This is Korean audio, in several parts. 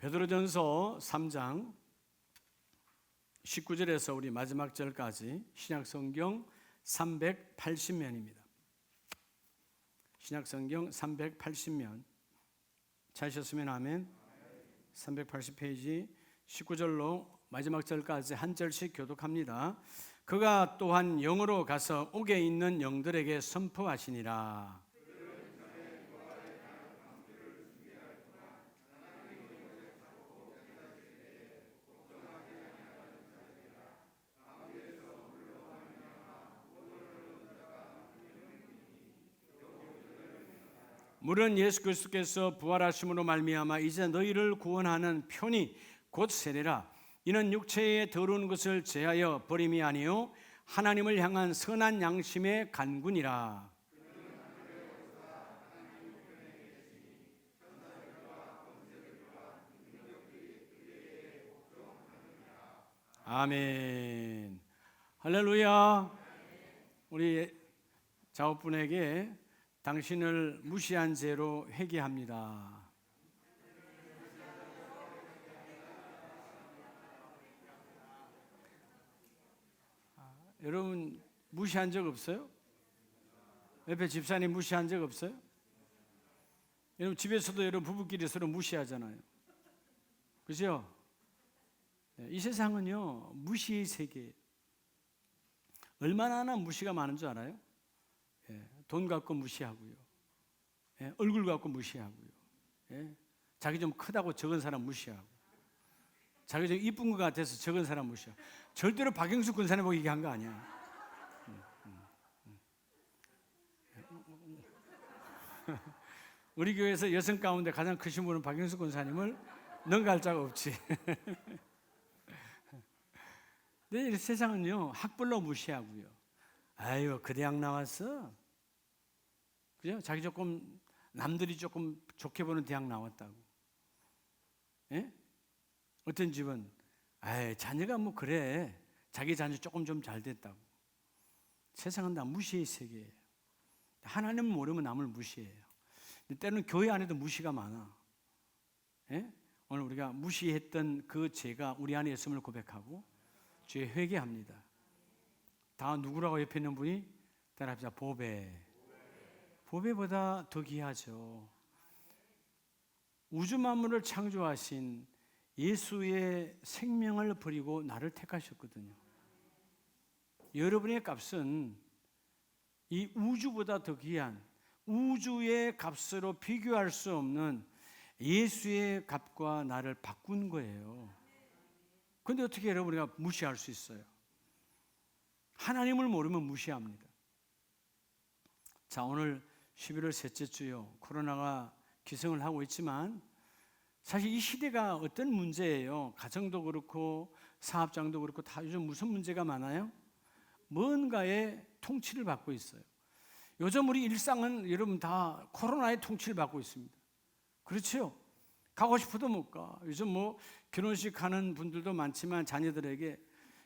베드로전서 3장 19절에서 우리 마지막 절까지 신약성경 380면입니다. 신약성경 380면 찾으셨으면 아멘. 380페이지 19절로 마지막 절까지 한 절씩 교독합니다. 그가 또한 영으로 가서 옥에 있는 영들에게 선포하시니라. 물은 예수 그리스도께서 부활하심으로 말미암아 이제 너희를 구원하는 편이 곧 세례라. 이는 육체의 더러운 것을 제하여 버림이 아니요 하나님을 향한 선한 양심의 간군이라. 아멘. 할렐루야. 우리 자업분에게 당신을 무시한 죄로 회개합니다. 여러분 무시한 적 없어요? 옆에 집사님 무시한 적 없어요? 여러분 집에서도 여러분 부부끼리 서로 무시하잖아요. 그죠? 이 세상은요 무시의 세계. 얼마나 무시가 많은 줄 알아요? 돈 갖고 무시하고요. 얼굴 갖고 무시하고요. 자기 좀 크다고 적은 사람 무시하고, 자기 좀 이쁜 것 같아서 적은 사람 무시하고. 절대로 박영수 군사님 보고 얘기한 거 아니야. 우리 교회에서 여성 가운데 가장 크신 분은 박영수 군사님을 능가할 자가 없지. 근데 세상은요 학벌로 무시하고요. 아유 그 대학 나왔어. 그죠? 자기 조금 남들이 조금 좋게 보는 대학 나왔다고. 어떤 집은 자녀가 뭐 그래. 자기 자녀 조금 좀 잘 됐다고. 세상은 다 무시의 세계예요. 하나님 모르면 남을 무시해요. 때로는 교회 안에도 무시가 많아. 오늘 우리가 무시했던 그 죄가 우리 안에 있음을 고백하고 주의 회개합니다. 다 누구라고 옆에 있는 분이 따라합시다. 보배. 보배보다 더 귀하죠. 우주 만물을 창조하신 예수의 생명을 버리고 나를 택하셨거든요. 여러분의 값은 이 우주보다 더 귀한, 우주의 값으로 비교할 수 없는 예수의 값과 나를 바꾼 거예요. 그런데 어떻게 여러분이 무시할 수 있어요? 하나님을 모르면 무시합니다. 자, 오늘 11월 셋째 주요. 코로나가 기승을 하고 있지만 사실 이 시대가 어떤 문제예요? 가정도 그렇고 사업장도 그렇고 다 요즘 무슨 문제가 많아요? 뭔가의 통치를 받고 있어요. 요즘 우리 일상은 여러분 다 코로나의 통치를 받고 있습니다. 그렇죠? 가고 싶어도 못 가. 요즘 뭐 결혼식 하는 분들도 많지만 자녀들에게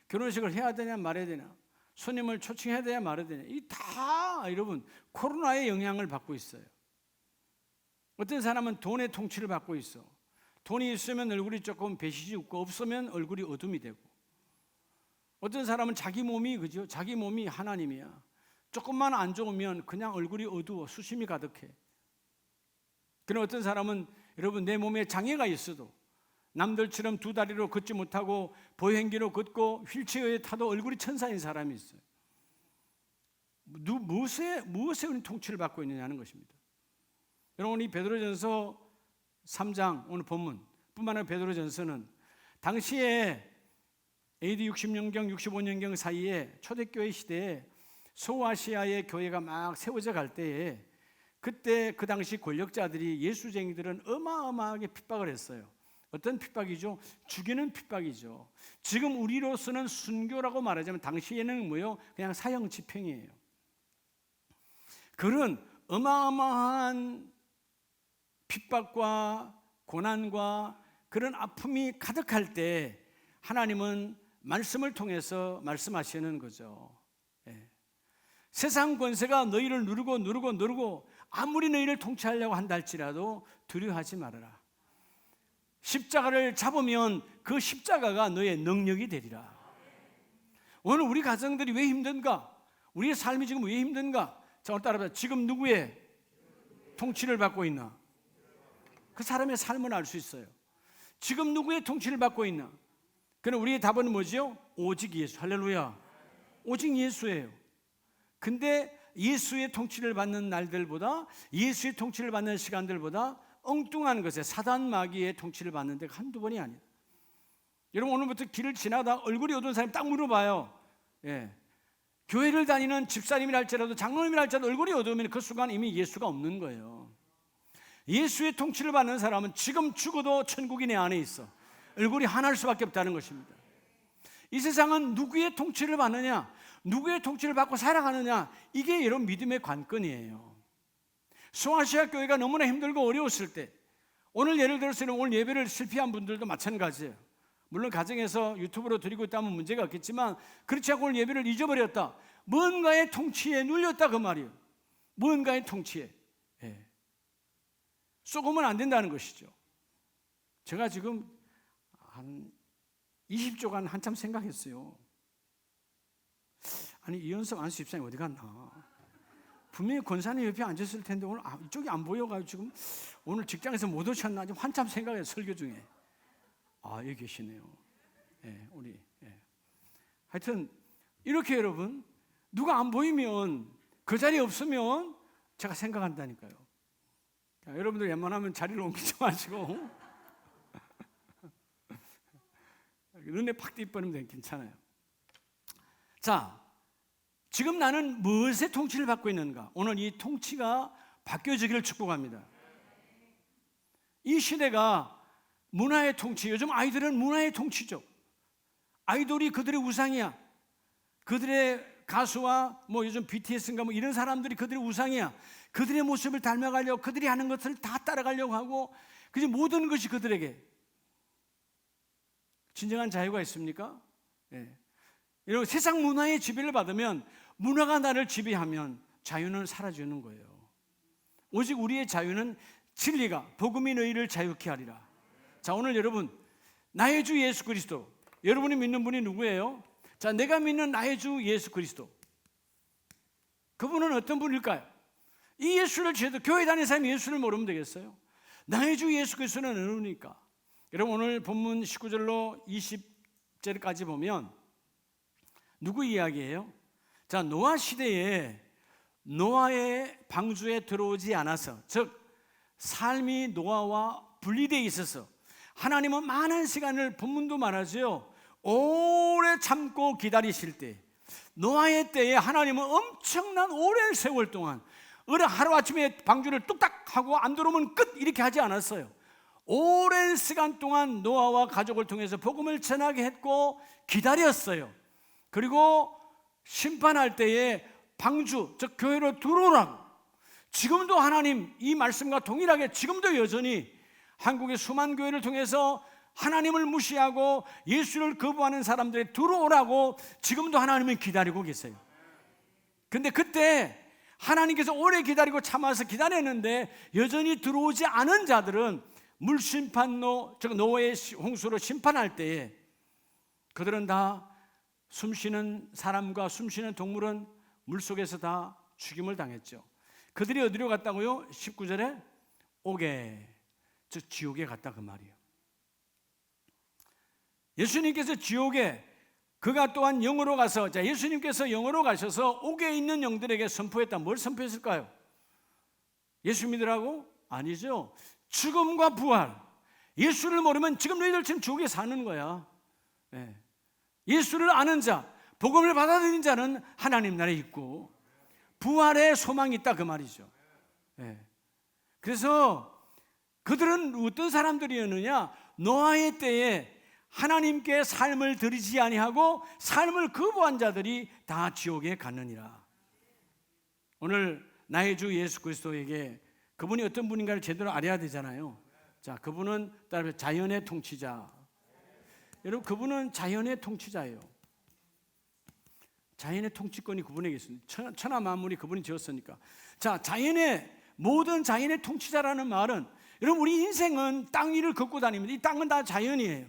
결혼식을 해야 되냐 말아야 되냐, 손님을 초청해야 되냐 말아야 되냐, 이 다 여러분 코로나의 영향을 받고 있어요. 어떤 사람은 돈의 통치를 받고 있어. 돈이 있으면 얼굴이 조금 배시지 웃고 없으면 얼굴이 어둠이 되고, 어떤 사람은 자기 몸이 그죠? 자기 몸이 하나님이야. 조금만 안 좋으면 그냥 얼굴이 어두워 수심이 가득해. 그런 어떤 사람은 여러분 내 몸에 장애가 있어도 남들처럼 두 다리로 걷지 못하고 보행기로 걷고 휠체어에 타도 얼굴이 천사인 사람이 있어요. 무엇에 우리 통치를 받고 있느냐는 것입니다. 여러분 이 베드로전서 3장 오늘 본문 뿐만 아니라 베드로전서는 당시에 AD 60년경 65년경 사이에 초대교회 시대에 소아시아의 교회가 막 세워져 갈 때에 그때 그 당시 권력자들이 예수쟁이들은 어마어마하게 핍박을 했어요. 어떤 핍박이죠? 죽이는 핍박이죠. 지금 우리로서는 순교라고 말하자면 당시에는 뭐요? 그냥 사형 집행이에요. 그런 어마어마한 핍박과 고난과 그런 아픔이 가득할 때 하나님은 말씀을 통해서 말씀하시는 거죠. 세상 권세가 너희를 누르고 아무리 너희를 통치하려고 한다 할지라도 두려워하지 말아라. 십자가를 잡으면 그 십자가가 너의 능력이 되리라. 오늘 우리 가정들이 왜 힘든가? 우리의 삶이 지금 왜 힘든가? 자, 오늘 따라서 지금 누구의 통치를 받고 있나? 그 사람의 삶을 알 수 있어요. 지금 누구의 통치를 받고 있나? 그럼 우리의 답은 뭐죠? 오직 예수. 할렐루야. 오직 예수예요. 근데 예수의 통치를 받는 날들보다, 예수의 통치를 받는 시간들보다 엉뚱한 것에 사단 마귀의 통치를 받는 데가 한두 번이 아니다. 여러분, 오늘부터 길을 지나다 얼굴이 어두운 사람이 딱 물어봐요. 예. 교회를 다니는 집사님이라 할지라도, 장로님이라 할지라도 얼굴이 어두우면 그 순간 이미 예수가 없는 거예요. 예수의 통치를 받는 사람은 지금 죽어도 천국이 내 안에 있어. 얼굴이 하나일 수밖에 없다는 것입니다. 이 세상은 누구의 통치를 받느냐, 누구의 통치를 받고 살아가느냐, 이게 여러분 믿음의 관건이에요. 송아시아 교회가 너무나 힘들고 어려웠을 때, 오늘 예를 들어서 오늘 예배를 실패한 분들도 마찬가지예요. 물론 가정에서 유튜브로 드리고 있다면 문제가 없겠지만, 그렇지 않고 오늘 예배를 잊어버렸다, 뭔가의 통치에 눌렸다 그 말이에요. 뭔가의 통치에. 예. 쏘으면 안 된다는 것이죠. 제가 지금 한 20조간 한참 생각했어요. 아니, 이현석 안수 집사님 어디 갔나? 분명히 권사님 옆에 앉았을 텐데 오늘 이쪽이 안 보여가지고 지금 오늘 직장에서 못 오셨나 한참 생각해요. 설교 중에. 여기 계시네요. 예, 우리. 예. 하여튼 이렇게 여러분, 누가 안 보이면, 그 자리에 없으면 제가 생각한다니까요. 자, 여러분들 웬만하면 자리를 옮기지 마시고 눈에 팍 띄버리면 괜찮아요. 자, 지금 나는 무엇의 통치를 받고 있는가? 오늘 이 통치가 바뀌어지기를 축복합니다. 이 시대가 문화의 통치, 요즘 아이들은 문화의 통치죠. 아이돌이 그들의 우상이야. 그들의 가수와 뭐 요즘 BTS인가 뭐 이런 사람들이 그들의 우상이야. 그들의 모습을 닮아가려고, 그들이 하는 것을 다 따라가려고 하고, 그저 모든 것이 그들에게. 진정한 자유가 있습니까? 예. 여러분, 세상 문화의 지배를 받으면, 문화가 나를 지배하면 자유는 사라지는 거예요. 오직 우리의 자유는 진리가, 복음이 너희를 자유케 하리라. 자, 오늘 여러분, 나의 주 예수 그리스도, 여러분이 믿는 분이 누구예요? 자, 내가 믿는 나의 주 예수 그리스도, 그분은 어떤 분일까요? 이 예수를 제대로, 교회 다니는 사람이 예수를 모르면 되겠어요? 나의 주 예수 그리스도는 어느 분입니까? 여러분, 오늘 본문 19절로 20절까지 보면 누구 이야기예요? 자, 노아 시대에 노아의 방주에 들어오지 않아서, 즉 삶이 노아와 분리되어 있어서 하나님은 많은 시간을, 본문도 말하죠, 오래 참고 기다리실 때, 노아의 때에 하나님은 엄청난 오랜 세월 동안 하루아침에 방주를 뚝딱 하고 안 들어오면 끝, 이렇게 하지 않았어요. 오랜 시간 동안 노아와 가족을 통해서 복음을 전하게 했고 기다렸어요. 그리고 심판할 때에 방주, 즉 교회로 들어오라고. 지금도 하나님 이 말씀과 동일하게 지금도 여전히 한국의 수많은 교회를 통해서 하나님을 무시하고 예수를 거부하는 사람들이 들어오라고 지금도 하나님은 기다리고 계세요. 근데 그때 하나님께서 오래 기다리고 참아서 기다렸는데 여전히 들어오지 않은 자들은 물심판로, 즉 노아의 홍수로 심판할 때에 그들은 다 숨쉬는 사람과 숨쉬는 동물은 물속에서 다 죽임을 당했죠. 그들이 어디로 갔다고요? 19절에 옥에, 즉 지옥에 갔다 그 말이에요. 예수님께서 지옥에, 그가 또한 영으로 가서, 자, 예수님께서 영으로 가셔서 옥에 있는 영들에게 선포했다. 뭘 선포했을까요? 예수 믿으라고? 아니죠. 죽음과 부활. 예수를 모르면 지금 너희들 지금 지옥에 사는 거야. 네. 예수를 아는 자, 복음을 받아들인 자는 하나님 나라에 있고 부활의 소망이 있다 그 말이죠. 네. 그래서 그들은 어떤 사람들이었느냐? 노아의 때에 하나님께 삶을 드리지 아니하고 삶을 거부한 자들이 다 지옥에 갔느니라. 오늘 나의 주 예수 그리스도에게 그분이 어떤 분인가를 제대로 알아야 되잖아요. 자, 그분은 따라서 자연의 통치자. 여러분, 그분은 자연의 통치자예요. 자연의 통치권이 그분에게 있습니다. 천하 만물이 그분이 지었으니까. 자, 모든 자연의 통치자라는 말은 여러분, 우리 인생은 땅 위를 걷고 다닙니다. 이 땅은 다 자연이에요.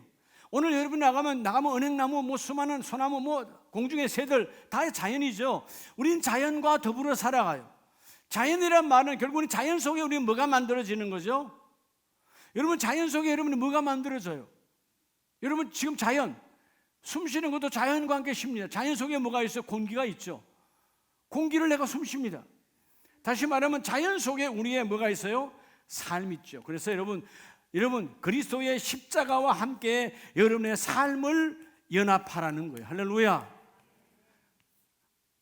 오늘 여러분 나가면 은행나무, 뭐 수많은 소나무, 뭐 공중의 새들 다 자연이죠. 우리는 자연과 더불어 살아가요. 자연이란 말은 결국은 자연 속에 우리는 뭐가 만들어지는 거죠? 여러분, 자연 속에 여러분이 뭐가 만들어져요? 여러분, 지금 자연, 숨 쉬는 것도 자연과 함께 쉽니다. 자연 속에 뭐가 있어요? 공기가 있죠. 공기를 내가 숨 쉽니다. 다시 말하면 자연 속에 우리의 뭐가 있어요? 삶이 있죠. 그래서 여러분 그리스도의 십자가와 함께 여러분의 삶을 연합하라는 거예요. 할렐루야.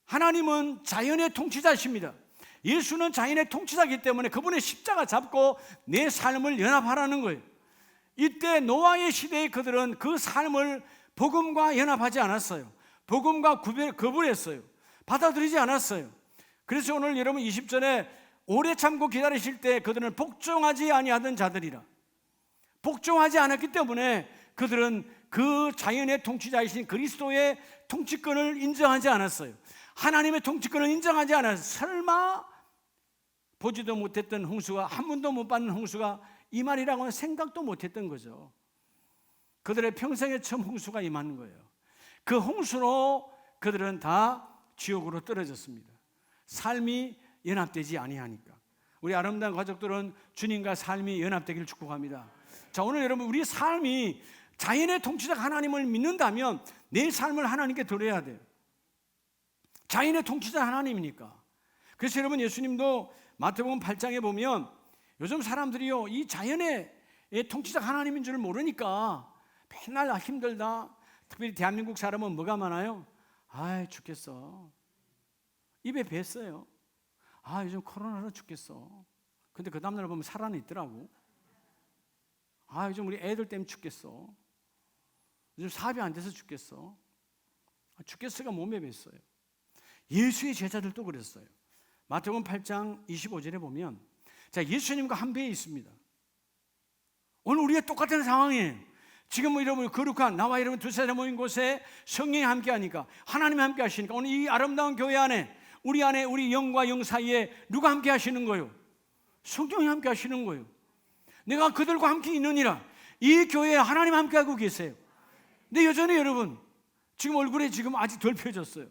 하나님은 자연의 통치자십니다. 예수는 자연의 통치자이기 때문에 그분의 십자가 잡고 내 삶을 연합하라는 거예요. 이때 노아의 시대에 그들은 그 삶을 복음과 연합하지 않았어요. 복음과 거부했어요. 받아들이지 않았어요. 그래서 오늘 여러분 20절에 오래 참고 기다리실 때 그들은 복종하지 아니하던 자들이라. 복종하지 않았기 때문에 그들은 그 자연의 통치자이신 그리스도의 통치권을 인정하지 않았어요. 하나님의 통치권을 인정하지 않았어요. 설마 보지도 못했던 홍수가, 한 번도 못 받는 홍수가 임하리라고는 생각도 못했던 거죠. 그들의 평생에 처음 홍수가 임하는 거예요. 그 홍수로 그들은 다 지옥으로 떨어졌습니다. 삶이 연합되지 아니하니까. 우리 아름다운 가족들은 주님과 삶이 연합되기를 축복합니다. 자, 오늘 여러분, 우리 삶이 자연의 통치자 하나님을 믿는다면 내 삶을 하나님께 드려야 돼요. 자연의 통치자 하나님이니까. 그래서 여러분, 예수님도 마태복음 8장에 보면 요즘 사람들이요, 이 자연의 통치자 하나님인 줄 모르니까 맨날 힘들다. 특별히 대한민국 사람은 뭐가 많아요? 아, 죽겠어. 입에 뱄어요. 아, 요즘 코로나로 죽겠어. 근데 그 다음날 보면 살아있더라고. 아, 요즘 우리 애들 때문에 죽겠어. 요즘 사업이 안 돼서 죽겠어. 죽겠어가 몸에 뱄어요. 예수의 제자들도 그랬어요. 마태복음 8장 25절에 보면, 자, 예수님과 한 배에 있습니다. 오늘 우리가 똑같은 상황이에요. 지금 뭐 여러분 거룩한 나와 여러분 두세 대 모인 곳에 성령이 함께 하니까, 하나님이 함께 하시니까 오늘 이 아름다운 교회 안에 우리 영과 영 사이에 누가 함께 하시는 거예요? 성령이 함께 하시는 거예요. 내가 그들과 함께 있느니라. 이 교회에 하나님 함께 하고 계세요. 근데 여전히 여러분 지금 얼굴에 지금 아직 덜 펴졌어요.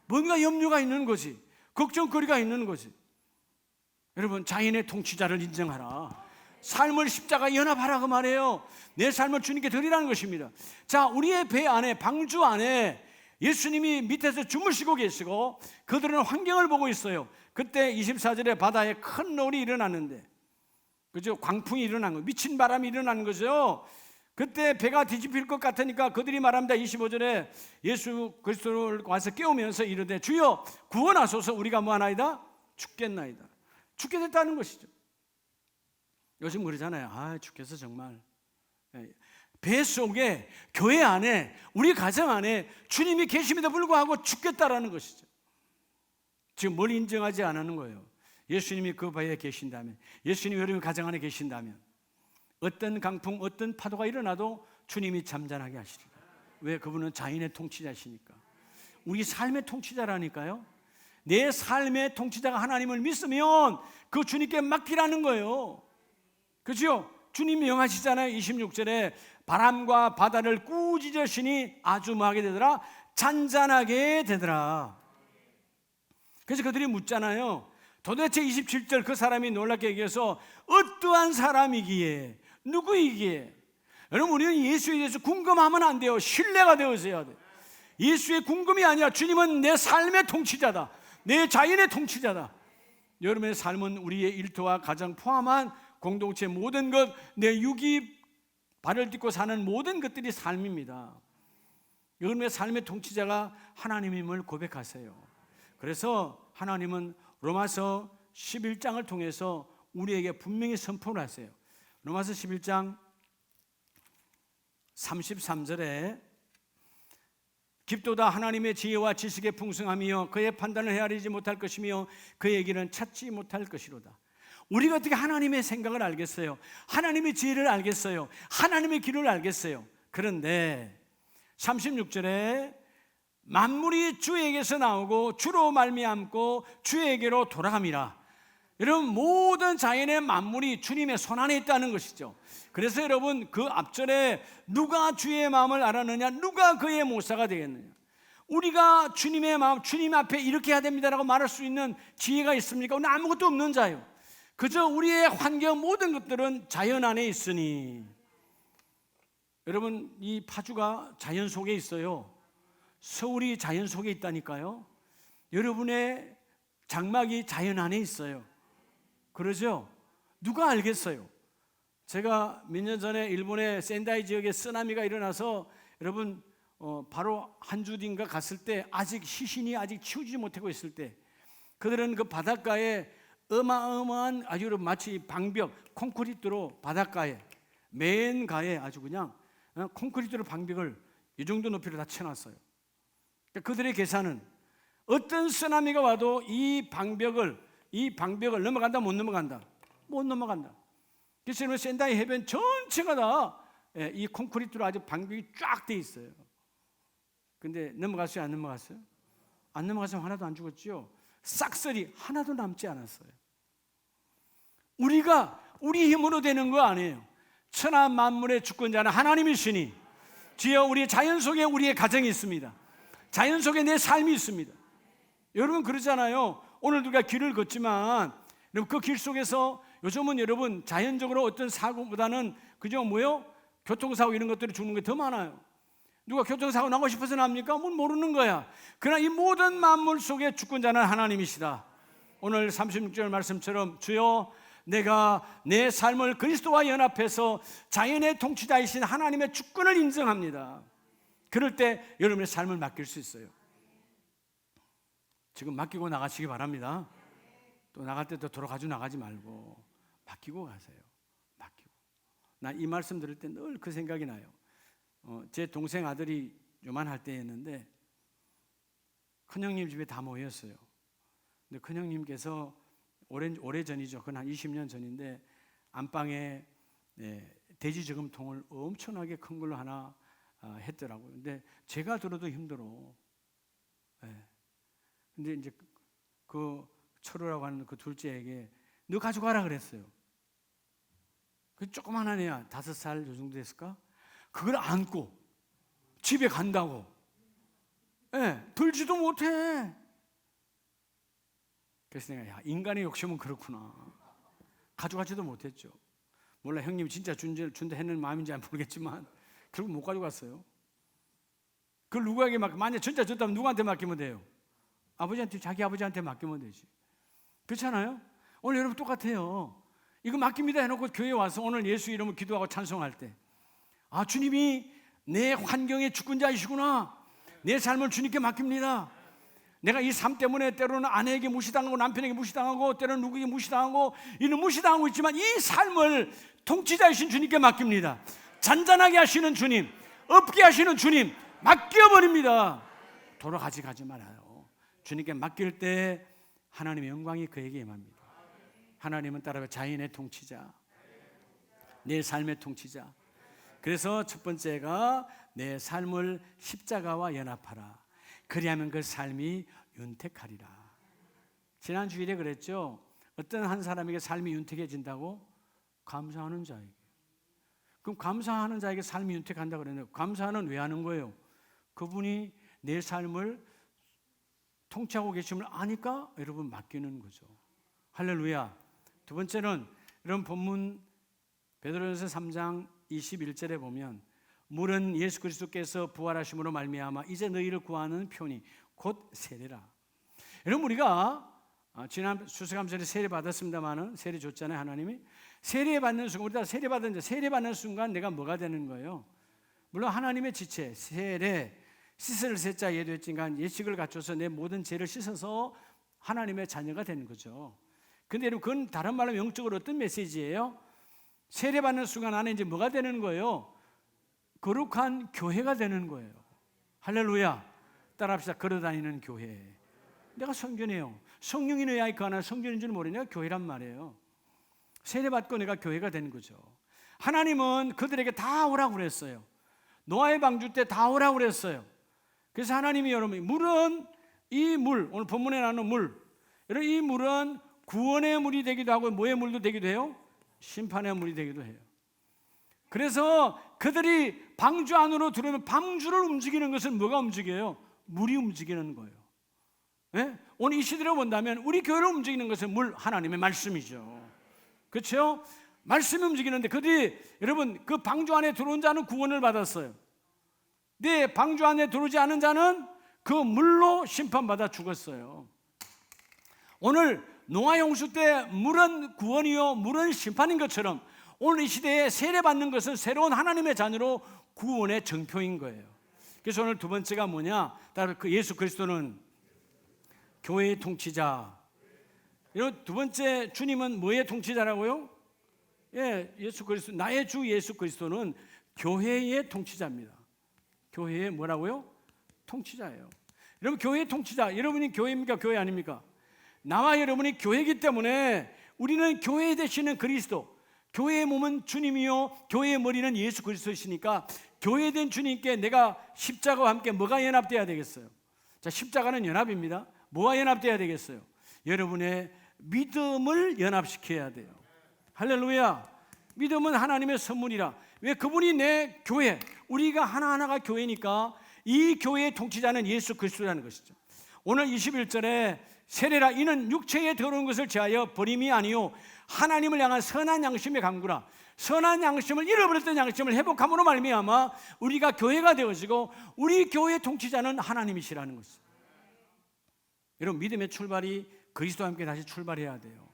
뭔가 염려가 있는 거지, 걱정거리가 있는 거지. 여러분, 자연의 통치자를 인정하라. 삶을 십자가 연합하라 그 말이에요. 내 삶을 주님께 드리라는 것입니다. 자, 우리의 배 안에, 방주 안에 예수님이 밑에서 주무시고 계시고 그들은 환경을 보고 있어요. 그때 24절에 바다에 큰 노을이 일어났는데, 그죠? 광풍이 일어난 거예요. 미친 바람이 일어나는 거죠. 그때 배가 뒤집힐 것 같으니까 그들이 말합니다. 25절에 예수 그리스도를 와서 깨우면서 이르되 주여 구원하소서, 우리가 뭐하나이다? 죽겠나이다. 죽게 됐다는 것이죠. 요즘 그러잖아요. 아, 죽겠어 정말. 배 속에, 교회 안에, 우리 가정 안에 주님이 계심에도 불구하고 죽겠다라는 것이죠. 지금 뭘 인정하지 않는 거예요? 예수님이 그 배에 계신다면, 예수님이 여러분 가정 안에 계신다면 어떤 강풍, 어떤 파도가 일어나도 주님이 잠잠하게 하시리라. 왜? 그분은 자연의 통치자시니까. 우리 삶의 통치자라니까요. 내 삶의 통치자가 하나님을 믿으면 그 주님께 맡기라는 거예요. 그렇죠? 주님이 명하시잖아요. 26절에 바람과 바다를 꾸짖으시니 아주 뭐하게 되더라? 잔잔하게 되더라. 그래서 그들이 묻잖아요. 도대체 27절 그 사람이 놀랍게 얘기해서 어떠한 사람이기에, 누구이기에. 여러분, 우리는 예수에 대해서 궁금하면 안 돼요. 신뢰가 되어져야 돼요. 예수의 궁금이 아니라 주님은 내 삶의 통치자다, 내 자연의 통치자다. 여러분의 삶은 우리의 일터와 가정 포함한 공동체 모든 것, 내 육이 발을 딛고 사는 모든 것들이 삶입니다. 여러분의 삶의 통치자가 하나님임을 고백하세요. 그래서 하나님은 로마서 11장을 통해서 우리에게 분명히 선포를 하세요. 로마서 11장 33절에 깊도다 하나님의 지혜와 지식의 풍성함이요 그의 판단을 헤아리지 못할 것이며 그의 길은 찾지 못할 것이로다. 우리가 어떻게 하나님의 생각을 알겠어요? 하나님의 지혜를 알겠어요? 하나님의 길을 알겠어요? 그런데 36절에 만물이 주에게서 나오고 주로 말미암고 주에게로 돌아갑니다. 여러분, 모든 자연의 만물이 주님의 손안에 있다는 것이죠. 그래서 여러분, 그 앞절에 누가 주의 마음을 알았느냐, 누가 그의 모사가 되겠느냐. 우리가 주님의 마음, 주님 앞에 이렇게 해야 됩니다라고 말할 수 있는 기회가 있습니까? 우리는 아무것도 없는 자요. 그저 우리의 환경, 모든 것들은 자연 안에 있으니. 여러분, 이 파주가 자연 속에 있어요. 서울이 자연 속에 있다니까요. 여러분의 장막이 자연 안에 있어요. 그러죠? 누가 알겠어요? 제가 몇 년 전에 일본의 센다이 지역에 쓰나미가 일어나서 여러분 바로 한 주 뒤인가 갔을 때 아직 시신이 아직 치우지 못하고 있을 때 그들은 그 바닷가에 어마어마한 아주 마치 방벽 콘크리트로 바닷가에 맨 가에 아주 그냥 콘크리트로 방벽을 이 정도 높이로 다 쳐놨어요. 그러니까 그들의 계산은 어떤 쓰나미가 와도 이 방벽을 넘어간다 못 넘어간다? 못 넘어간다. 그래서 센다이 해변 전체가 다 이 콘크리트로 아주 방벽이 쫙 돼 있어요. 근데 넘어갔어요? 안 넘어갔어요? 안 넘어가서 하나도 안 죽었죠. 싹쓸이 하나도 남지 않았어요. 우리가 우리 힘으로 되는 거 아니에요. 천하 만물의 주권자는 하나님이시니 주여 우리 자연 속에 우리의 가정이 있습니다. 자연 속에 내 삶이 있습니다. 여러분 그러잖아요. 오늘 우리가 길을 걷지만 그 길 속에서 요즘은 여러분 자연적으로 어떤 사고보다는 그저 뭐요? 교통사고 이런 것들이 죽는 게 더 많아요. 누가 교통사고 나고 싶어서 납니까? 모르는 거야. 그러나 이 모든 만물 속에 주권자는 하나님이시다. 오늘 36절 말씀처럼 주여 내가 내 삶을 그리스도와 연합해서 자연의 통치자이신 하나님의 주권을 인정합니다. 그럴 때 여러분의 삶을 맡길 수 있어요. 지금 맡기고 나가시기 바랍니다. 또 나갈 때 또 돌아가지고 나가지 말고 맡기고 가세요. 맡기고. 나 이 말씀 들을 때 늘 그 생각이 나요. 제 동생 아들이 요만할 때였는데 큰형님 집에 다 모였어요. 근데 큰형님께서 오래 전이죠. 그건 한 20년 전인데 안방에 돼지 저금통을 엄청나게 큰 걸로 하나 했더라고요. 근데 제가 들어도 힘들어. 근데 이제 그 철우라고 하는 그 둘째에게 너 가져가라 그랬어요. 그 조그만한 애야. 5살 요 정도 됐을까? 그걸 안고 집에 간다고. 들지도 못해. 그래서 내가 야, 인간의 욕심은 그렇구나. 가져가지도 못했죠. 몰라 형님 진짜 준다 했는 마음인지 안 모르겠지만 결국 못 가져갔어요. 그걸 누구에게 만약 진짜 줬다면 누구한테 맡기면 돼요? 아버지한테, 자기 아버지한테 맡기면 되지. 그렇잖아요? 오늘 여러분 똑같아요. 이거 맡깁니다 해놓고 교회에 와서 오늘 예수 이름을 기도하고 찬송할 때 주님이 내 환경의 주권자이시구나. 내 삶을 주님께 맡깁니다. 내가 이 삶 때문에 때로는 아내에게 무시당하고 남편에게 무시당하고 때로는 누구에게 무시당하고 이는 무시당하고 있지만 이 삶을 통치자이신 주님께 맡깁니다. 잔잔하게 하시는 주님, 없게 하시는 주님 맡겨버립니다. 돌아가지 말아요. 주님께 맡길 때 하나님의 영광이 그에게 임합니다. 하나님은 따라서 자연의 통치자, 내 삶의 통치자. 그래서 첫 번째가 내 삶을 십자가와 연합하라. 그리하면 그 삶이 윤택하리라. 지난 주일에 그랬죠. 어떤 한 사람에게 삶이 윤택해진다고? 감사하는 자에게. 그럼 감사하는 자에게 삶이 윤택한다고 그랬는데 감사는 왜 하는 거예요? 그분이 내 삶을 통치하고 계심을 아니까 여러분 맡기는 거죠. 할렐루야. 두 번째는 이런 본문 베드로전서 3장 21절에 보면 물은 예수 그리스도께서 부활하심으로 말미암아 이제 너희를 구하는 편이 곧 세례라. 여러분 우리가 지난 수수감사절에 세례 받았습니다만은 세례 줬잖아요. 하나님이 세례 받는 순간 우리가 세례 받는 순간 내가 뭐가 되는 거예요? 물론 하나님의 지체 세례 씻을 세자 예도했지만 예식을 갖춰서 내 모든 죄를 씻어서 하나님의 자녀가 되는 거죠. 근데 여러분 그건 다른 말로 영적으로 어떤 메시지예요? 세례 받는 순간 안에 이제 뭐가 되는 거예요? 거룩한 교회가 되는 거예요. 할렐루야. 따라합시다. 걸어다니는 교회. 내가 성전이에요. 성령이 내 아이 그 하나 성전인 줄 모르냐? 교회란 말이에요. 세례 받고 내가 교회가 되는 거죠. 하나님은 그들에게 다 오라고 그랬어요. 노아의 방주 때 다 오라고 그랬어요. 그래서 하나님이 여러분 물은 이 물 오늘 본문에 나오는 물 여러분 이 물은 구원의 물이 되기도 하고 뭐의 물도 되기도 해요? 심판의 물이 되기도 해요. 그래서 그들이 방주 안으로 들어오면 방주를 움직이는 것은 뭐가 움직여요? 물이 움직이는 거예요. 네? 오늘 이 시대로 본다면 우리 교회를 움직이는 것은 물, 하나님의 말씀이죠. 그렇죠? 말씀이 움직이는데 그들이 여러분 그 방주 안에 들어온 자는 구원을 받았어요. 네, 방주 안에 들어오지 않은 자는 그 물로 심판받아 죽었어요. 오늘 노아 홍수 때 물은 구원이요 물은 심판인 것처럼 오늘 이 시대에 세례받는 것은 새로운 하나님의 자녀로 구원의 정표인 거예요. 그래서 오늘 두 번째가 뭐냐? 따로 그 예수 그리스도는 교회의 통치자. 이런 두 번째 주님은 뭐의 통치자라고요? 예, 예수 그리스도, 나의 주 예수 그리스도는 교회의 통치자입니다. 교회의 뭐라고요? 통치자예요. 여러분 교회의 통치자, 여러분이 교회입니까? 교회 아닙니까? 나와 여러분이 교회이기 때문에 우리는 교회 되시는 그리스도, 교회의 몸은 주님이요 교회의 머리는 예수 그리스도이시니까 교회된 주님께 내가 십자가와 함께 뭐가 연합돼야 되겠어요? 자, 십자가는 연합입니다. 뭐와 연합돼야 되겠어요? 여러분의 믿음을 연합시켜야 돼요. 할렐루야. 믿음은 하나님의 선물이라. 왜? 그분이 내 교회, 우리가 하나하나가 교회니까 이 교회의 통치자는 예수 그리스도라는 것이죠. 오늘 21절에 세례라 이는 육체에 더러운 것을 제하여 버림이 아니요 하나님을 향한 선한 양심의 강구라. 선한 양심을 잃어버렸던 양심을 회복함으로 말미암아 우리가 교회가 되어지고 우리 교회의 통치자는 하나님이시라는 것이죠. 여러분 믿음의 출발이 그리스도와 함께 다시 출발해야 돼요.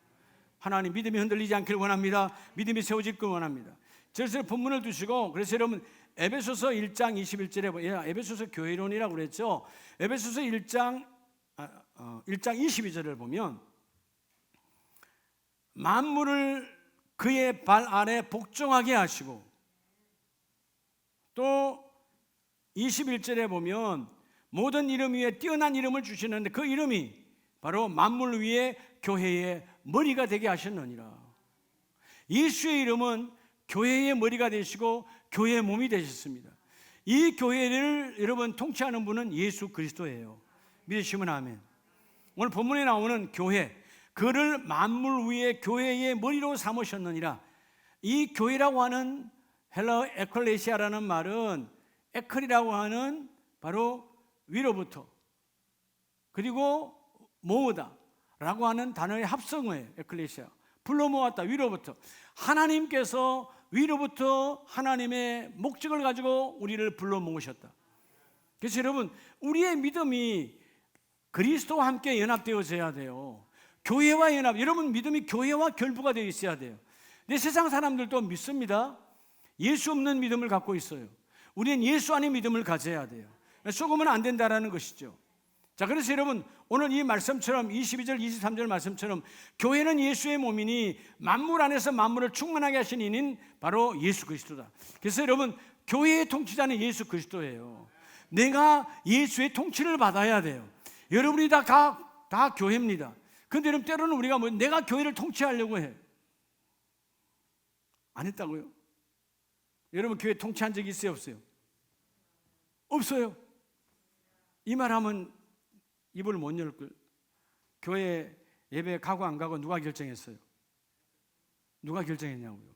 하나님 믿음이 흔들리지 않기를 원합니다. 믿음이 세워지길 원합니다. 그래서 본문을 두시고 그래서 여러분 에베소서 1장 21절에 에베소서 교회론이라고 그랬죠. 에베소서 1장 22절을 보면 만물을 그의 발 아래 복종하게 하시고 또 21절에 보면 모든 이름 위에 뛰어난 이름을 주시는데 그 이름이 바로 만물 위에 교회의 머리가 되게 하셨느니라. 예수의 이름은 교회의 머리가 되시고 교회의 몸이 되셨습니다. 이 교회를 여러분 통치하는 분은 예수 그리스도예요. 믿으시면 아멘. 오늘 본문에 나오는 교회, 그를 만물 위에 교회의 머리로 삼으셨느니라. 이 교회라고 하는 헬러 에클레시아라는 말은 에클이라고 하는 바로 위로부터 그리고 모으다 라고 하는 단어의 합성어예요. 에클레시아, 불러 모았다, 위로부터. 하나님께서 위로부터 하나님의 목적을 가지고 우리를 불러 모으셨다. 그래서 여러분 우리의 믿음이 그리스도와 함께 연합되어져야 돼요. 교회와 연합, 여러분 믿음이 교회와 결부가 되어 있어야 돼요. 근데 세상 사람들도 믿습니다. 예수 없는 믿음을 갖고 있어요. 우리는 예수 안의 믿음을 가져야 돼요. 속으면 안 된다라는 것이죠. 자, 그래서 여러분 오늘 이 말씀처럼 22절 23절 말씀처럼 교회는 예수의 몸이니 만물 안에서 만물을 충만하게 하신 이는 바로 예수 그리스도다. 그래서 여러분 교회의 통치자는 예수 그리스도예요. 내가 예수의 통치를 받아야 돼요. 여러분이 다 교회입니다. 근데 여러분 때로는 우리가 내가 교회를 통치하려고 해. 안 했다고요? 여러분 교회 통치한 적이 있어요, 없어요? 없어요. 이 말하면 입을 못 열 걸. 교회 예배 가고 안 가고 누가 결정했어요? 누가 결정했냐고요?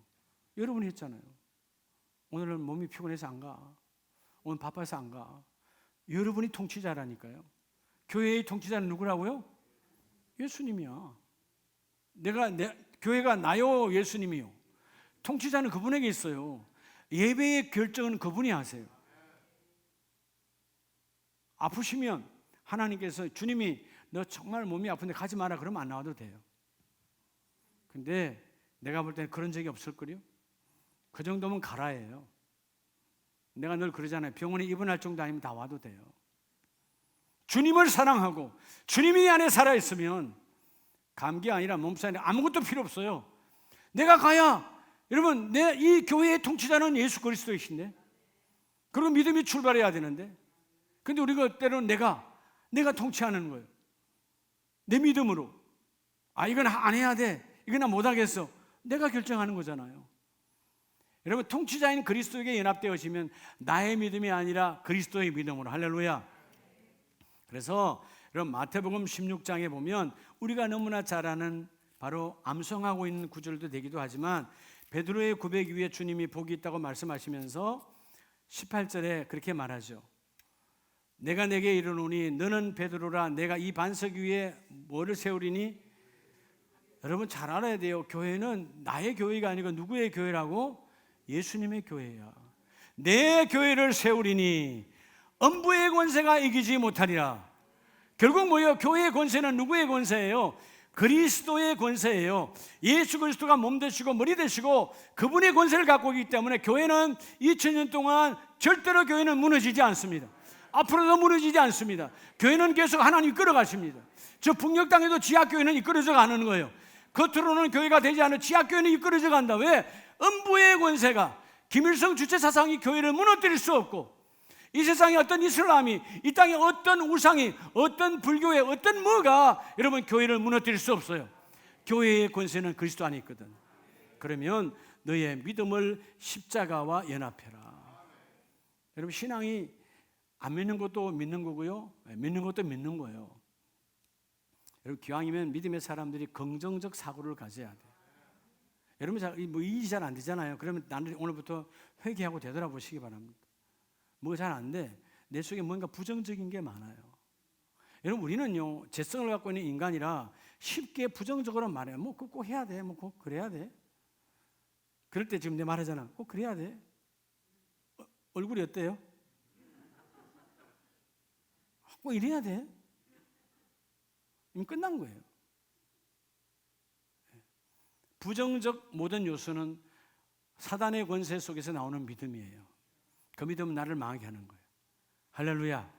여러분이 했잖아요. 오늘은 몸이 피곤해서 안 가. 오늘 바빠서 안 가. 여러분이 통치자라니까요. 교회의 통치자는 누구라고요? 예수님이야. 교회가 나요, 예수님이요. 통치자는 그분에게 있어요. 예배의 결정은 그분이 하세요. 아프시면 하나님께서 주님이 너 정말 몸이 아픈데 가지 마라 그러면 안 나와도 돼요. 근데 내가 볼 때는 그런 적이 없을걸요? 그 정도면 가라예요. 내가 늘 그러잖아요. 병원에 입원할 정도 아니면 다 와도 돼요. 주님을 사랑하고 주님이 이 안에 살아있으면 감기 아니라 몸살이 아무것도 필요 없어요. 내가 가야 여러분 이 교회의 통치자는 예수 그리스도이신데 그리고 믿음이 출발해야 되는데 근데 우리가 때로는 내가 통치하는 거예요. 내 믿음으로 이건 안 해야 돼. 이건 나 못하겠어. 내가 결정하는 거잖아요. 여러분 통치자인 그리스도에게 연합되어지면 나의 믿음이 아니라 그리스도의 믿음으로. 할렐루야. 그래서 여러분 마태복음 16장에 보면 우리가 너무나 잘 아는 바로 암송하고 있는 구절도 되기도 하지만 베드로의 고백 위에 주님이 복이 있다고 말씀하시면서 18절에 그렇게 말하죠. 내가 내게 이르노니 너는 베드로라. 내가 이 반석 위에 뭐를 세우리니? 여러분 잘 알아야 돼요. 교회는 나의 교회가 아니고 누구의 교회라고? 예수님의 교회야. 내 교회를 세우리니 음부의 권세가 이기지 못하리라. 결국 뭐예요? 교회의 권세는 누구의 권세예요? 그리스도의 권세예요. 예수 그리스도가 몸 되시고 머리 되시고 그분의 권세를 갖고 있기 때문에 교회는 2000년 동안 절대로 교회는 무너지지 않습니다. 앞으로도 무너지지 않습니다. 교회는 계속 하나님 이끌어가십니다. 저 북녘 땅에도 지하교회는 이끌어져 가는 거예요. 겉으로는 교회가 되지 않은 지하교회는 이끌어져 간다. 왜? 음부의 권세가, 김일성 주체 사상이 교회를 무너뜨릴 수 없고, 이 세상에 어떤 이슬람이, 이 땅에 어떤 우상이, 어떤 불교의 어떤 뭐가 여러분 교회를 무너뜨릴 수 없어요. 교회의 권세는 그리스도 안에 있거든. 그러면 너의 믿음을 십자가와 연합해라. 여러분 신앙이 안 믿는 것도 믿는 거고요, 믿는 것도 믿는 거예요. 여러분 기왕이면 믿음의 사람들이 긍정적 사고를 가져야 돼요. 여러분 뭐 일이 잘 안 되잖아요. 그러면 나는 오늘부터 회개하고 되돌아보시기 바랍니다. 뭐가 잘 안 돼. 내 속에 뭔가 부정적인 게 많아요. 여러분 우리는요 재성을 갖고 있는 인간이라 쉽게 부정적으로 말해요. 뭐 그거 꼭 해야 돼. 뭐 꼭 그래야 돼. 그럴 때 지금 내 말하잖아. 꼭 그래야 돼. 얼굴이 어때요? 꼭 이래야 돼. 이미 끝난 거예요. 부정적 모든 요소는 사단의 권세 속에서 나오는 믿음이에요. 그 믿음은 나를 망하게 하는 거예요. 할렐루야.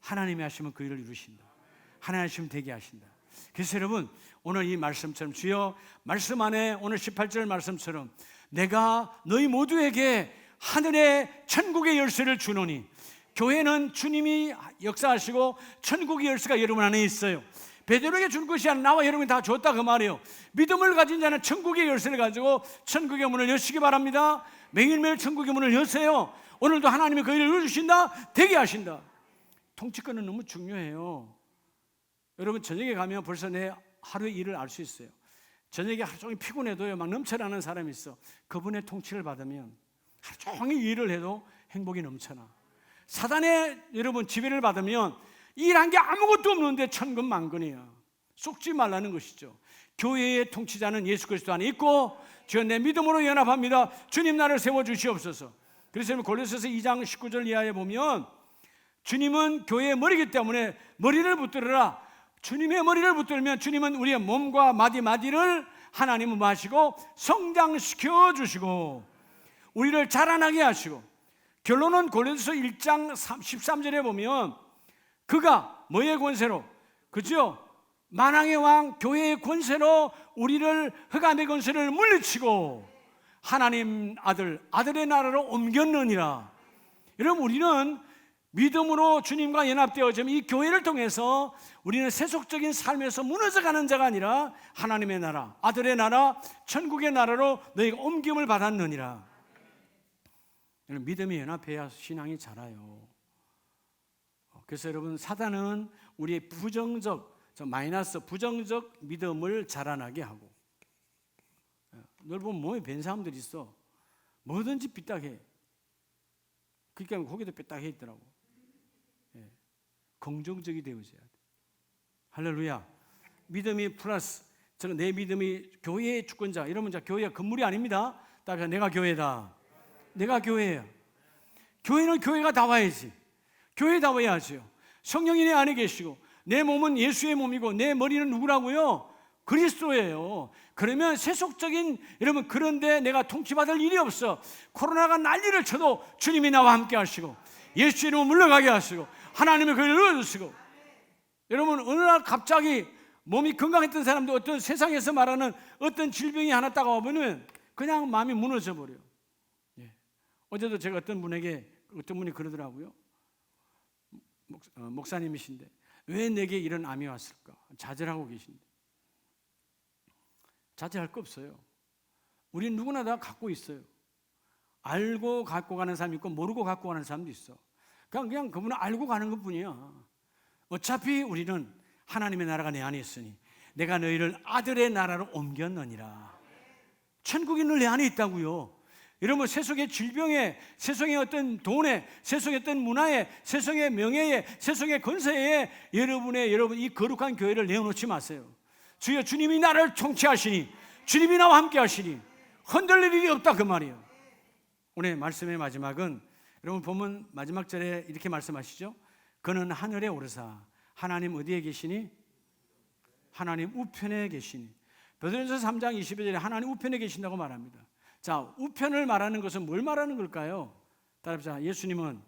하나님이 하시면 그 일을 이루신다. 하나님 하시면 되게 하신다. 그래서 여러분 오늘 이 말씀처럼 주여 말씀 안에 오늘 18절 말씀처럼 내가 너희 모두에게 하늘의 천국의 열쇠를 주노니, 교회는 주님이 역사하시고 천국의 열쇠가 여러분 안에 있어요. 베드로에게 준 것이 아니라 나와 여러분이 다 줬다 그 말이에요. 믿음을 가진 자는 천국의 열쇠를 가지고 천국의 문을 여시기 바랍니다. 매일매일 천국의 문을 여세요. 오늘도 하나님이 그 일을 이루신다, 되게 하신다. 통치권은 너무 중요해요. 여러분 저녁에 가면 벌써 내 하루의 일을 알 수 있어요. 저녁에 하루 종일 피곤해도요 막 넘쳐나는 사람이 있어. 그분의 통치를 받으면 하루 종일 일을 해도 행복이 넘쳐나. 사단의 여러분 지배를 받으면 일한 게 아무것도 없는데 천근만근이야. 속지 말라는 것이죠. 교회의 통치자는 예수 그리스도 안에 있고 주여 내 믿음으로 연합합니다. 주님 나를 세워주시옵소서. 그래서 골로새서 2장 19절 이하에 보면 주님은 교회의 머리이기 때문에 머리를 붙들으라. 주님의 머리를 붙들면 주님은 우리의 몸과 마디마디를 하나님은 마시고 성장시켜 주시고 우리를 자라나게 하시고, 결론은 골로새서 1장 13절에 보면 그가 뭐의 권세로, 그죠? 만왕의 왕 교회의 권세로 우리를 흑암의 권세를 물리치고 하나님 아들의 나라로 옮겼느니라. 여러분 우리는 믿음으로 주님과 연합되어지면 이 교회를 통해서 우리는 세속적인 삶에서 무너져가는 자가 아니라 하나님의 나라, 아들의 나라, 천국의 나라로 너희가 옮김을 받았느니라. 여러분 믿음이 연합해야 신앙이 자라요. 그래서 여러분 사단은 우리의 부정적 믿음을 자라나게 하고, 널 보면 몸에 밴 사람들이 있어. 뭐든지 삐딱해. 그러니까 거기도 삐딱해 있더라고. 긍정적이 되어져야 돼. 할렐루야. 믿음이 플러스, 저는 내 믿음이 교회의 주권자. 이러면 교회가 건물이 아닙니다. 따라서 내가 교회다. 내가 교회야. 교회는 교회가 다 와야지. 교회에 다 와야지요. 성령이 내 안에 계시고 내 몸은 예수의 몸이고 내 머리는 누구라고요? 그리스도예요. 그러면 세속적인 여러분 그런데 내가 통치받을 일이 없어. 코로나가 난리를 쳐도 주님이 나와 함께 하시고 예수의 이름으로 물러가게 하시고 하나님의 그를 넣어주시고, 여러분 어느 날 갑자기 몸이 건강했던 사람도 어떤 세상에서 말하는 어떤 질병이 하나 따가오면 그냥 마음이 무너져 버려요. 어제도 제가 어떤 분이 그러더라고요. 목사님이신데 왜 내게 이런 암이 왔을까? 좌절하고 계신데. 좌절할 거 없어요. 우리 누구나 다 갖고 있어요. 알고 갖고 가는 사람이 있고 모르고 갖고 가는 사람도 있어. 그냥 그분은 알고 가는 것뿐이야. 어차피 우리는 하나님의 나라가 내 안에 있으니 내가 너희를 아들의 나라로 옮겼느니라. 천국이 늘 내 안에 있다고요. 여러분, 세속의 질병에, 세속의 어떤 돈에, 세속의 어떤 문화에, 세속의 명예에, 세속의 권세에 여러분 이 거룩한 교회를 내어놓지 마세요. 주여, 주님이 나를 통치하시니, 주님이 나와 함께 하시니 흔들릴 일이 없다, 그 말이에요. 오늘 말씀의 마지막은 여러분 본문 마지막 절에 이렇게 말씀하시죠. 그는 하늘에 오르사 하나님 어디에 계시니? 하나님 우편에 계시니. 베드로전서 3장 22절에 하나님 우편에 계신다고 말합니다. 자, 우편을 말하는 것은 뭘 말하는 걸까요? 따라합시다. 예수님은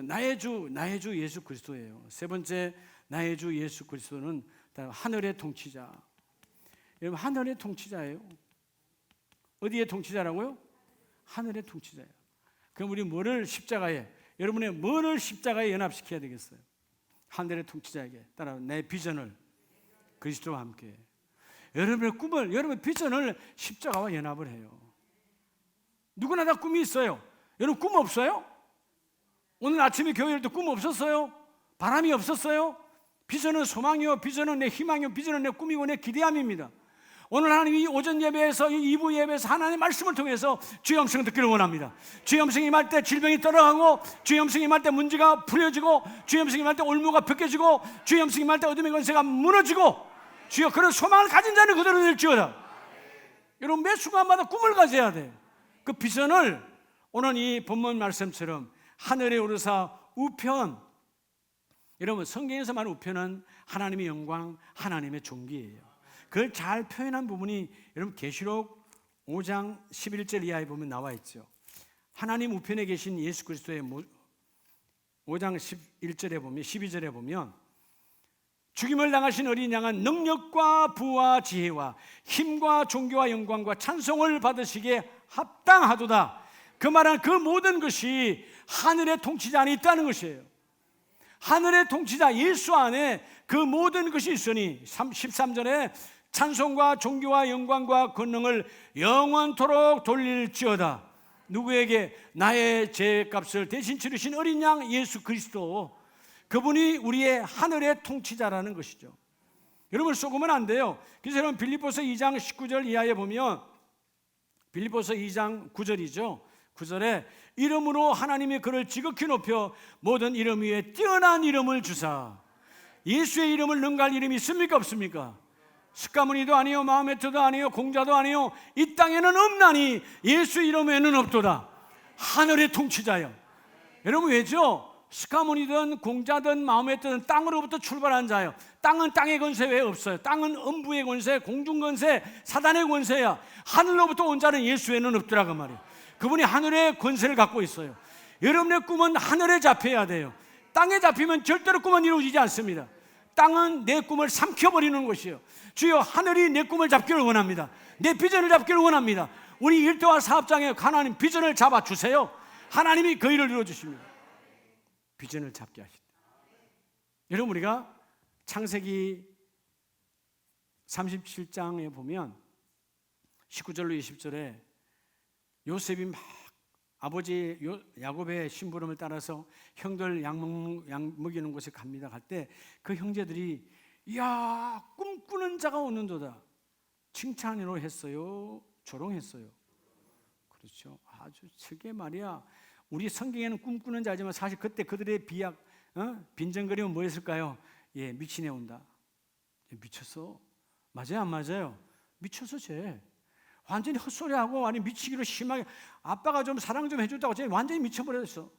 나의 주 예수 그리스도예요. 세 번째, 나의 주 예수 그리스도는 하늘의 통치자. 여러분, 하늘의 통치자예요. 어디의 통치자라고요? 하늘의 통치자예요. 그럼 우리 뭐를 십자가에, 여러분의 뭐를 십자가에 연합시켜야 되겠어요? 하늘의 통치자에게 따라 내 비전을 그리스도와 함께, 여러분의 꿈을, 여러분의 비전을 십자가와 연합을 해요. 누구나 다 꿈이 있어요. 여러분 꿈 없어요? 오늘 아침에 교회를 때 꿈 없었어요? 바람이 없었어요? 비전은 소망이요, 비전은 내 희망이요, 비전은 내 꿈이고 내 기대함입니다. 오늘 하나님 이 오전 예배에서, 이 2부 예배에서 하나님의 말씀을 통해서 주의 음성을 듣기를 원합니다. 주의 음성이 임할 때 질병이 떠나가고, 주의 음성이 임할 때 문제가 풀어지고, 주의 음성이 임할 때 올무가 벗겨지고, 주의 음성이 임할 때 어둠의 권세가 무너지고, 주여 그런 소망을 가진 자는 그대로 될지어다. 여러분 매 순간마다 꿈을 가져야 돼요. 그 비전을 오늘 이 본문 말씀처럼 하늘에 오르사 우편, 여러분 성경에서 말하는 우편은 하나님의 영광, 하나님의 존귀예요. 그걸 잘 표현한 부분이 여러분 계시록 5장 11절 이하에 보면 나와 있죠. 하나님 우편에 계신 예수 그리스도의 5장 11절에 보면, 12절에 보면 죽임을 당하신 어린 양은 능력과 부와 지혜와 힘과 존귀와 영광과 찬송을 받으시기에 합당하도다. 그 말은 그 모든 것이 하늘의 통치자 안에 있다는 것이에요. 하늘의 통치자 예수 안에 그 모든 것이 있으니 13절에 찬송과 존귀와 영광과 권능을 영원토록 돌릴지어다. 누구에게? 나의 죄값을 대신 치르신 어린 양 예수 그리스도, 그분이 우리의 하늘의 통치자라는 것이죠. 여러분 속으면 안 돼요. 그래서 여러분 빌립보서 2장 19절 이하에 보면, 빌립보서 2장 9절이죠. 9절에 이름으로 하나님이 그를 지극히 높여 모든 이름 위에 뛰어난 이름을 주사. 예수의 이름을 능가할 이름이 있습니까 없습니까? 스가모니도 아니요, 마호메트도 아니요, 공자도 아니요, 이 땅에는 없나니 예수 이름에는 없도다. 하늘의 통치자요. 여러분 왜죠? 스가모니든 공자든 마호메트든 땅으로부터 출발한 자예요. 땅은 땅의 권세 외에 없어요. 땅은 음부의 권세, 공중 권세, 사단의 권세야. 하늘로부터 온 자는 예수에는 없더라 그 말이에요. 그분이 하늘의 권세를 갖고 있어요. 여러분의 꿈은 하늘에 잡혀야 돼요. 땅에 잡히면 절대로 꿈은 이루어지지 않습니다. 땅은 내 꿈을 삼켜버리는 것이에요. 주여, 하늘이 내 꿈을 잡기를 원합니다. 내 비전을 잡기를 원합니다. 우리 일터와 사업장에 하나님 비전을 잡아주세요. 하나님이 그 일을 이루어주십니다. 비전을 잡게 하신다. 여러분 우리가 창세기 37장에 보면 19절로 20절에 요셉이 막 아버지 야곱의 심부름을 따라서 형들 양 먹이는 곳에 갑니다. 갈 때 그 형제들이 이야 꿈꾸는 자가 오는도다 칭찬으로 했어요, 조롱했어요. 그렇죠. 아주 저게 말이야, 우리 성경에는 꿈꾸는 자지만 사실 그때 그들의 비약, 빈정거리면 뭐였을까요? 예, 미친애 온다. 미쳤어. 맞아요 안 맞아요? 미쳤어 쟤. 완전히 헛소리하고 아니 미치기로 심하게, 아빠가 좀 사랑 좀 해줬다고 쟤 완전히 미쳐버렸어.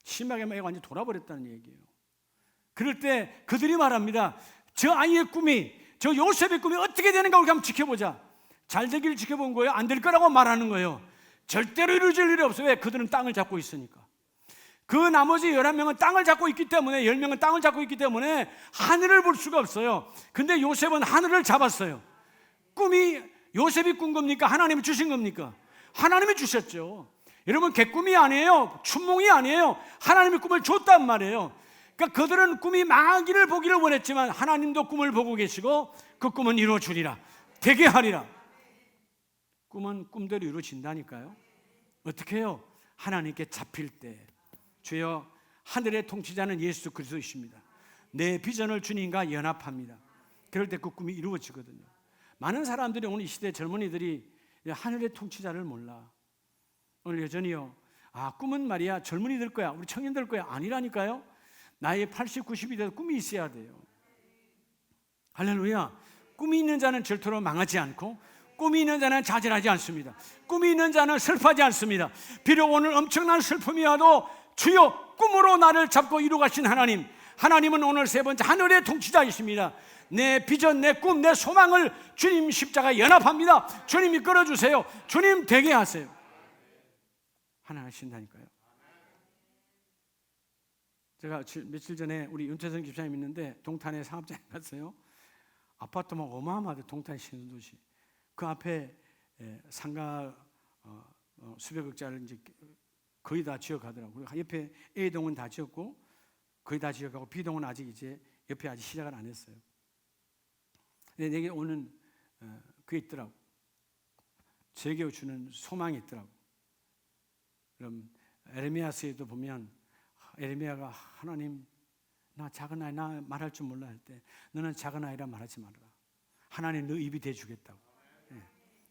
심하게 막 완전히 돌아버렸다는 얘기예요. 그럴 때 그들이 말합니다. 저 아이의 꿈이, 저 요셉의 꿈이 어떻게 되는가 우리 한번 지켜보자. 잘 되기를 지켜본 거예요? 안 될 거라고 말하는 거예요. 절대로 이루어질 일이 없어요. 왜? 그들은 땅을 잡고 있으니까. 그 나머지 11명은 땅을 잡고 있기 때문에, 10명은 땅을 잡고 있기 때문에 하늘을 볼 수가 없어요. 근데 요셉은 하늘을 잡았어요. 꿈이 요셉이 꾼 겁니까? 하나님이 주신 겁니까? 하나님이 주셨죠. 여러분 개꿈이 아니에요. 춘몽이 아니에요. 하나님이 꿈을 줬단 말이에요. 그러니까 그들은 꿈이 망하기를 보기를 원했지만 하나님도 꿈을 보고 계시고 그 꿈은 이루어주리라, 되게 하리라. 꿈은 꿈대로 이루어진다니까요. 어떻게 해요? 하나님께 잡힐 때. 주여, 하늘의 통치자는 예수 그리스도이십니다. 내 비전을 주님과 연합합니다. 그럴 때 그 꿈이 이루어지거든요. 많은 사람들이 오늘 이 시대 젊은이들이 하늘의 통치자를 몰라. 오늘 여전히요, 꿈은 말이야 젊은이들 거야, 우리 청년들 거야. 아니라니까요. 나이 80, 90이 돼도 꿈이 있어야 돼요. 할렐루야. 꿈이 있는 자는 절대로 망하지 않고, 꿈이 있는 자는 좌절하지 않습니다. 꿈이 있는 자는 슬퍼하지 않습니다. 비록 오늘 엄청난 슬픔이 와도 주여 꿈으로 나를 잡고 이루가신 하나님, 하나님은 오늘 세 번째 하늘의 통치자이십니다. 내 비전, 내 꿈, 내 소망을 주님 십자가에 연합합니다. 주님이 끌어주세요. 주님 되게 하세요. 하나 하신다니까요. 제가 며칠 전에 우리 윤태성 집사님 있는데 동탄에 상업장에 갔어요. 아파트만 어마어마하게, 동탄 신도시. 그 앞에 상가 수백억짜리 이제 거의 다 지어가더라고요. 옆에 A동은 다 지었고 거의 다 지어가고 B동은 아직 이제 옆에 아직 시작을 안 했어요. 근데 내게 오는 그게 있더라고. 제게 주는 소망이 있더라고. 그럼 에레미야서에도 보면 에레미야가 하나님, 나 작은 아이, 나 말할 줄 몰라 할 때 너는 작은 아이라 말하지 말아라. 하나님 너 입이 돼주겠다고.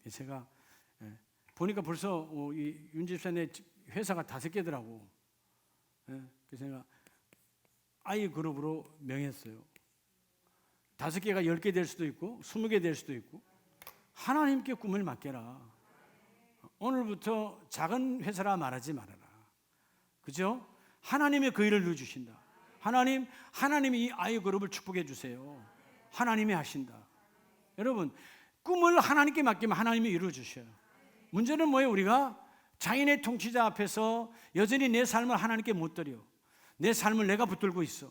제가 보니까 벌써 이 윤집사님 회사가 5개더라고. 그래서 제가 아이 그룹으로 명했어요. 5개가 10개 될 수도 있고 20개 될 수도 있고, 하나님께 꿈을 맡겨라. 오늘부터 작은 회사라 말하지 말아라. 그죠? 하나님의 그 일을 넣어주신다. 하나님이 이 아이 그룹을 축복해 주세요. 하나님이 하신다. 여러분, 꿈을 하나님께 맡기면 하나님이 이루어 주셔요. 문제는 뭐예요? 우리가 자인의 통치자 앞에서 여전히 내 삶을 하나님께 못 드려. 내 삶을 내가 붙들고 있어.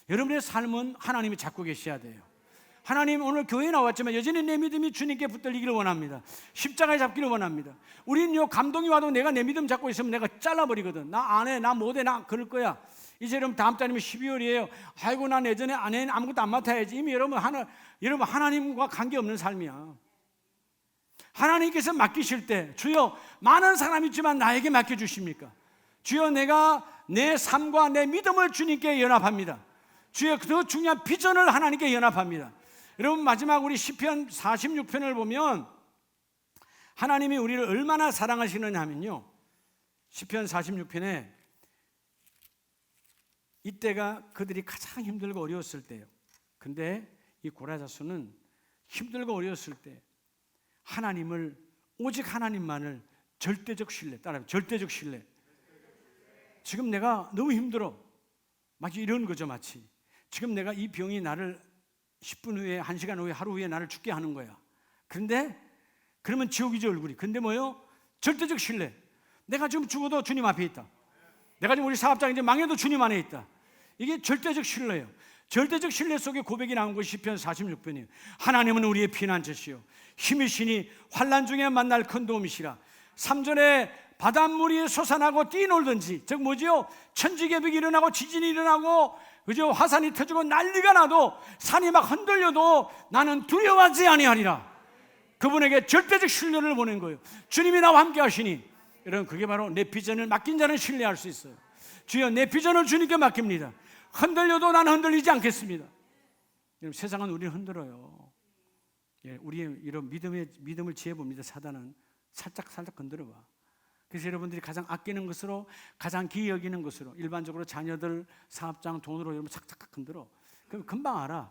여러분의 삶은 하나님이 잡고 계셔야 돼요. 하나님, 오늘 교회에 나왔지만 여전히 내 믿음이 주님께 붙들리기를 원합니다. 십자가에 잡기를 원합니다. 우리는요, 감동이 와도 내가 내 믿음 잡고 있으면 내가 잘라버리거든. 나 안 해, 나 못해, 나 그럴 거야. 이제 여러분 다음 달이면 12월이에요. 아이고, 난 예전에 안 해, 아무것도 안 맡아야지. 이미 여러분 하나님과 관계없는 삶이야. 하나님께서 맡기실 때, 주여 많은 사람이 있지만 나에게 맡겨주십니까? 주여, 내가 내 삶과 내 믿음을 주님께 연합합니다. 주여, 더 중요한 비전을 하나님께 연합합니다. 여러분, 마지막 우리 시편 46편을 보면 하나님이 우리를 얼마나 사랑하시느냐 하면요, 시편 46편에 이때가 그들이 가장 힘들고 어려웠을 때예요. 근데 이 고라자수는 힘들고 어려웠을 때 하나님을, 오직 하나님만을 절대적 신뢰, 따라하면 절대적 신뢰. 지금 내가 너무 힘들어, 막 이런 거죠. 마치 지금 내가 이 병이 나를 10분 후에, 1시간 후에, 하루 후에 나를 죽게 하는 거야. 그런데 그러면 지옥이죠, 얼굴이. 근데 뭐예요? 절대적 신뢰. 내가 지금 죽어도 주님 앞에 있다. 내가 지금 우리 사업장 이제 망해도 주님 안에 있다. 이게 절대적 신뢰예요. 절대적 신뢰 속에 고백이 나온 것이 시편 46편이에요. 하나님은 우리의 피난처시요 힘이시니 환난 중에 만날 큰 도움이시라. 3절에 바닷물이 솟아나고 뛰놀든지, 즉 뭐지요? 천지개벽이 일어나고 지진이 일어나고, 그죠? 화산이 터지고 난리가 나도, 산이 막 흔들려도 나는 두려워하지 아니하리라. 그분에게 절대적 신뢰를 보낸 거예요. 주님이 나와 함께 하시니, 여러분, 그게 바로 내 비전을 맡긴 자는 신뢰할 수 있어요. 주여, 내 비전을 주님께 맡깁니다. 흔들려도 나는 흔들리지 않겠습니다. 여러분, 세상은 우리를 흔들어요. 우리의 이런 믿음을 지혜봅니다. 사단은 살짝 흔들어봐. 그래서 여러분들이 가장 아끼는 것으로, 가장 귀히 여기는 것으로, 일반적으로 자녀들, 사업장, 돈으로 여러분 착착 흔들어. 그럼 금방 알아.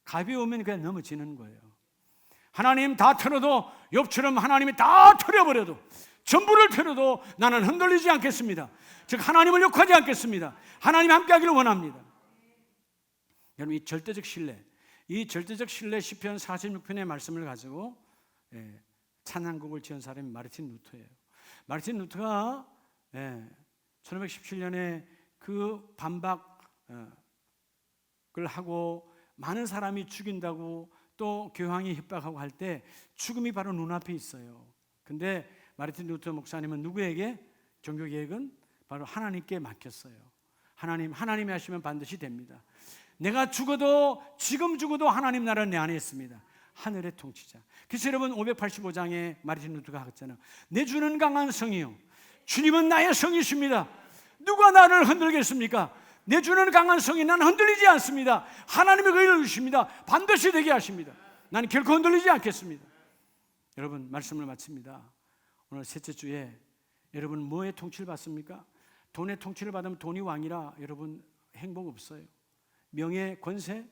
가벼우면 그냥 넘어지는 거예요. 하나님 다 틀어도, 욥처럼 하나님이 다 틀어버려도, 전부를 틀어도 나는 흔들리지 않겠습니다. 즉 하나님을 욕하지 않겠습니다. 하나님 함께 하기를 원합니다. 여러분, 이 절대적 신뢰, 이 절대적 신뢰 시편 46편의 말씀을 가지고 찬양곡을 지은 사람이 마르틴 루터예요. 마르틴 루터가 1517년에 그 반박을 하고 많은 사람이 죽인다고, 또 교황이 협박하고 할 때 죽음이 바로 눈앞에 있어요. 근데 마르틴 루터 목사님은 누구에게? 종교 계획은 바로 하나님께 맡겼어요. 하나님이 하시면 반드시 됩니다. 내가 죽어도, 지금 죽어도 하나님 나라는 내 안에 있습니다. 하늘의 통치자. 그래서 여러분 585장에 마르틴 루터가 하잖아요. 내 주는 강한 성이요, 주님은 나의 성이십니다. 누가 나를 흔들겠습니까? 내 주는 강한 성이 나는 흔들리지 않습니다. 하나님이 그 일을 주십니다. 반드시 되게 하십니다. 나는 결코 흔들리지 않겠습니다. 여러분, 말씀을 마칩니다. 오늘 셋째 주에 여러분 뭐의 통치를 받습니까? 돈의 통치를 받으면 돈이 왕이라 여러분 행복 없어요. 명예, 권세,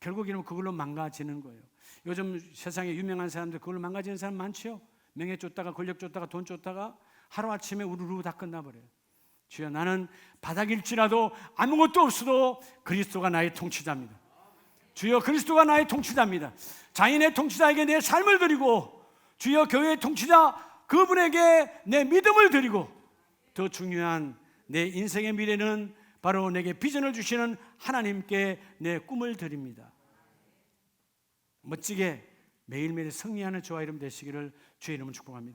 결국 이러면 그걸로 망가지는 거예요. 요즘 세상에 유명한 사람들 그걸로 망가지는 사람 많죠. 명예 쫓다가 권력 쫓다가 돈 쫓다가 하루아침에 우르르 다 끝나버려요. 주여, 나는 바닥일지라도 아무것도 없어도 그리스도가 나의 통치자입니다. 주여, 그리스도가 나의 통치자입니다. 자인의 통치자에게 내 삶을 드리고, 주여, 교회의 통치자 그분에게 내 믿음을 드리고, 더 중요한 내 인생의 미래는 바로 내게 비전을 주시는 하나님께 내 꿈을 드립니다. 멋지게 매일매일 승리하는 저와 여러분 되시기를 주의 이름으로 축복합니다.